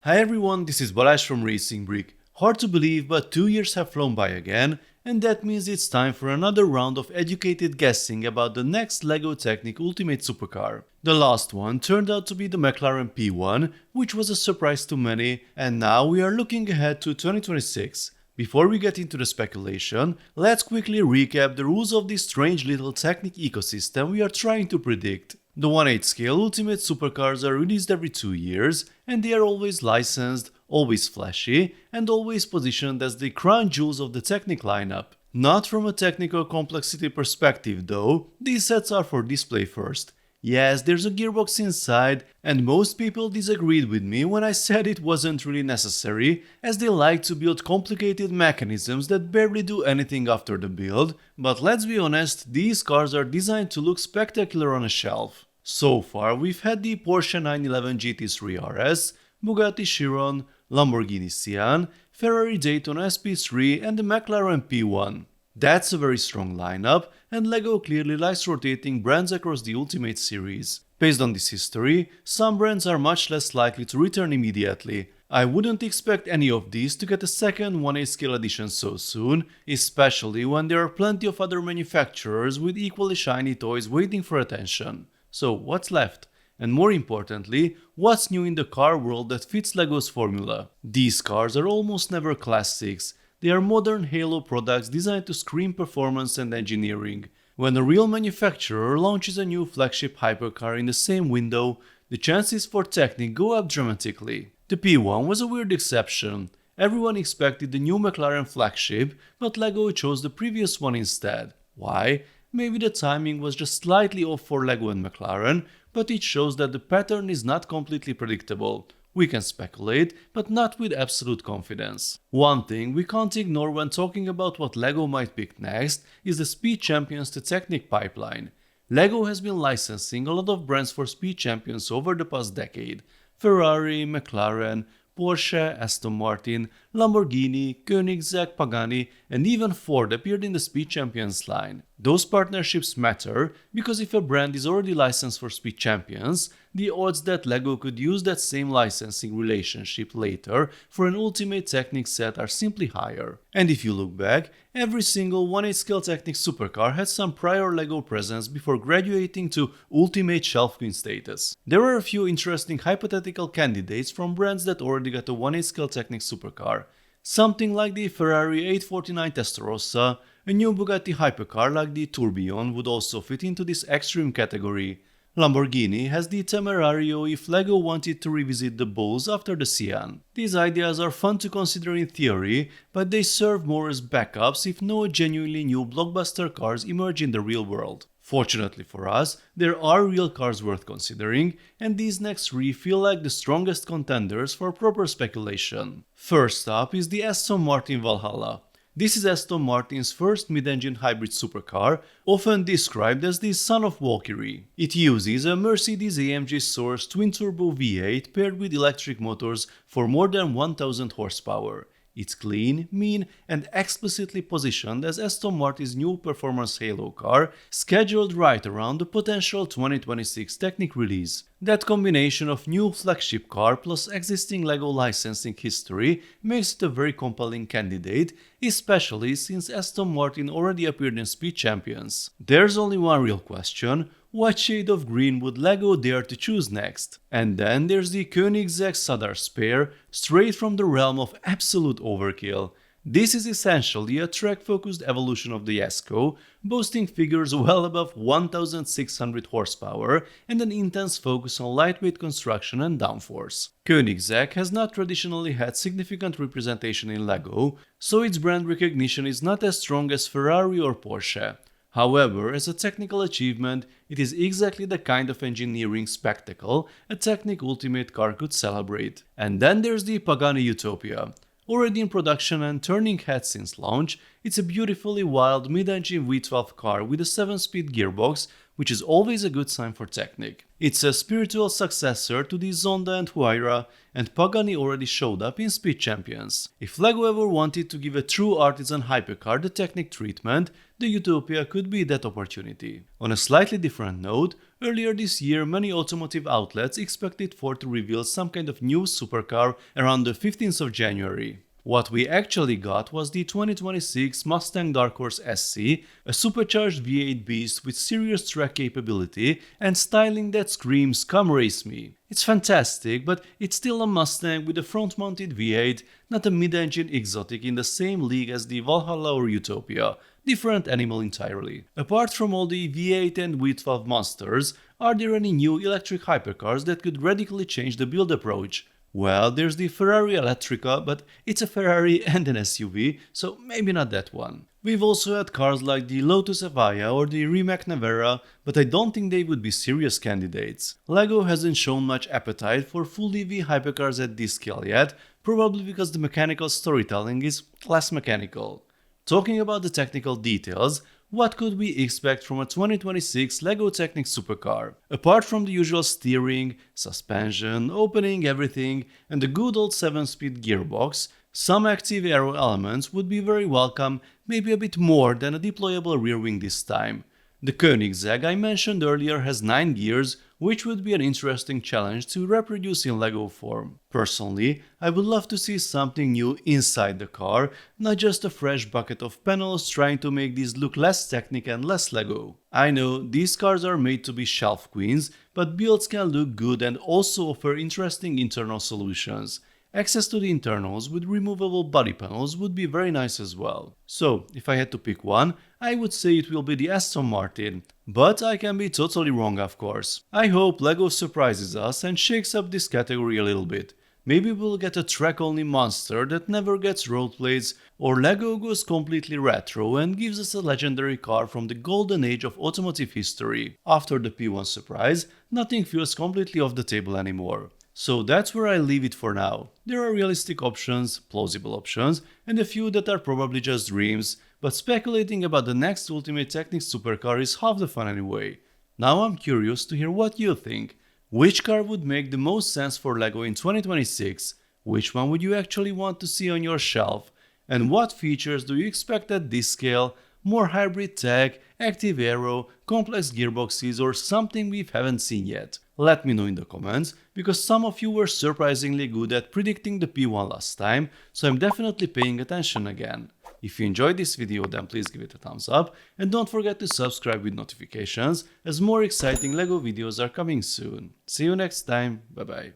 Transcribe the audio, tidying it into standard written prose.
Hi everyone, this is Balázs from RacingBrick. Hard to believe, but 2 years have flown by again, and that means it's time for another round of educated guessing about the next LEGO Technic Ultimate Supercar. The last one turned out to be the McLaren P1, which was a surprise to many, and now we are looking ahead to 2026. Before we get into the speculation, let's quickly recap the rules of this strange little Technic ecosystem we are trying to predict. The 1/8 scale Ultimate Supercars are released every 2 years, and they are always licensed, always flashy, and always positioned as the crown jewels of the Technic lineup. Not from a technical complexity perspective though, these sets are for display first. Yes, there's a gearbox inside, and most people disagreed with me when I said it wasn't really necessary, as they like to build complicated mechanisms that barely do anything after the build, but let's be honest, these cars are designed to look spectacular on a shelf. So far, we've had the Porsche 911 GT3 RS, Bugatti Chiron, Lamborghini Sian, Ferrari Daytona SP3 and the McLaren P1. That's a very strong lineup, and LEGO clearly likes rotating brands across the Ultimate series. Based on this history, some brands are much less likely to return immediately. I wouldn't expect any of these to get a second 1/8 scale edition so soon, especially when there are plenty of other manufacturers with equally shiny toys waiting for attention. So what's left? And more importantly, what's new in the car world that fits LEGO's formula? These cars are almost never classics. They are modern Halo products designed to scream performance and engineering. When a real manufacturer launches a new flagship hypercar in the same window, the chances for Technic go up dramatically. The P1 was a weird exception. Everyone expected the new McLaren flagship, but LEGO chose the previous one instead. Why? Maybe the timing was just slightly off for LEGO and McLaren, but it shows that the pattern is not completely predictable. We can speculate, but not with absolute confidence. One thing we can't ignore when talking about what LEGO might pick next is the Speed Champions to Technic pipeline. LEGO has been licensing a lot of brands for Speed Champions over the past decade. Ferrari, McLaren, Porsche, Aston Martin, Lamborghini, Koenigsegg, Pagani, and even Ford appeared in the Speed Champions line. Those partnerships matter because if a brand is already licensed for Speed Champions, the odds that LEGO could use that same licensing relationship later for an Ultimate Technic set are simply higher. And if you look back, every single 1/8 scale Technic supercar had some prior LEGO presence before graduating to Ultimate Shelf Queen status. There are a few interesting hypothetical candidates from brands that already got a 1/8 scale Technic supercar. Something like the Ferrari 849 Testarossa, a new Bugatti hypercar like the Tourbillon would also fit into this extreme category. Lamborghini has the Temerario if LEGO wanted to revisit the Bulls after the Sian. These ideas are fun to consider in theory, but they serve more as backups if no genuinely new blockbuster cars emerge in the real world. Fortunately for us, there are real cars worth considering, and these next 3 feel like the strongest contenders for proper speculation. First up is the Aston Martin Valhalla. This is Aston Martin's first mid-engine hybrid supercar, often described as the son of Valkyrie. It uses a Mercedes-AMG-sourced twin-turbo V8 paired with electric motors for more than 1000 horsepower. It's clean, mean, and explicitly positioned as Aston Martin's new performance halo car, scheduled right around the potential 2026 Technic release. That combination of new flagship car plus existing LEGO licensing history makes it a very compelling candidate, especially since Aston Martin already appeared in Speed Champions. There's only one real question: what shade of green would LEGO dare to choose next? And then there's the Koenigsegg Sadar Spare, straight from the realm of absolute overkill. This is essentially a track-focused evolution of the Esco, boasting figures well above 1600 horsepower and an intense focus on lightweight construction and downforce. Koenigsegg has not traditionally had significant representation in LEGO, so its brand recognition is not as strong as Ferrari or Porsche. However, as a technical achievement, it is exactly the kind of engineering spectacle a Technic Ultimate car could celebrate. And then there's the Pagani Utopia. Already in production and turning heads since launch, it's a beautifully wild mid-engine V12 car with a 7-speed gearbox which is always a good sign for Technic. It's a spiritual successor to the Zonda and Huayra, and Pagani already showed up in Speed Champions. If LEGO ever wanted to give a true artisan hypercar the Technic treatment, the Utopia could be that opportunity. On a slightly different note, earlier this year many automotive outlets expected Ford to reveal some kind of new supercar around the 15th of January. What we actually got was the 2026 Mustang Dark Horse SC, a supercharged V8 beast with serious track capability and styling that screams "come race me." It's fantastic, but it's still a Mustang with a front-mounted V8, not a mid-engine exotic in the same league as the Valhalla or Utopia. Different animal entirely. Apart from all the V8 and V12 monsters, are there any new electric hypercars that could radically change the build approach? Well, there's the Ferrari Elettrica, but it's a Ferrari and an SUV, so maybe not that one. We've also had cars like the Lotus Evija or the Rimac Nevera, but I don't think they would be serious candidates. LEGO hasn't shown much appetite for full EV hypercars at this scale yet, probably because the mechanical storytelling is less mechanical. Talking about the technical details, what could we expect from a 2026 LEGO Technic supercar? Apart from the usual steering, suspension, opening everything, and the good old 7-speed gearbox, some active aero elements would be very welcome, maybe a bit more than a deployable rear wing this time. The Koenigsegg I mentioned earlier has 9 gears, which would be an interesting challenge to reproduce in LEGO form. Personally, I would love to see something new inside the car, not just a fresh bucket of panels trying to make these look less Technic and less LEGO. I know these cars are made to be shelf queens, but builds can look good and also offer interesting internal solutions. Access to the internals with removable body panels would be very nice as well. So, if I had to pick one, I would say it will be the Aston Martin, but I can be totally wrong of course. I hope LEGO surprises us and shakes up this category a little bit. Maybe we'll get a track-only monster that never gets roadplates, or LEGO goes completely retro and gives us a legendary car from the golden age of automotive history. After the P1 surprise, nothing feels completely off the table anymore. So that's where I leave it for now. There are realistic options, plausible options, and a few that are probably just dreams, but speculating about the next Ultimate Technic supercar is half the fun anyway. Now I'm curious to hear what you think. Which car would make the most sense for LEGO in 2026? Which one would you actually want to see on your shelf? And what features do you expect at this scale? More hybrid tech, active aero, complex gearboxes, or something we haven't seen yet? Let me know in the comments, because some of you were surprisingly good at predicting the P1 last time, so I'm definitely paying attention again. If you enjoyed this video, then please give it a thumbs up, and don't forget to subscribe with notifications, as more exciting LEGO videos are coming soon. See you next time, bye bye.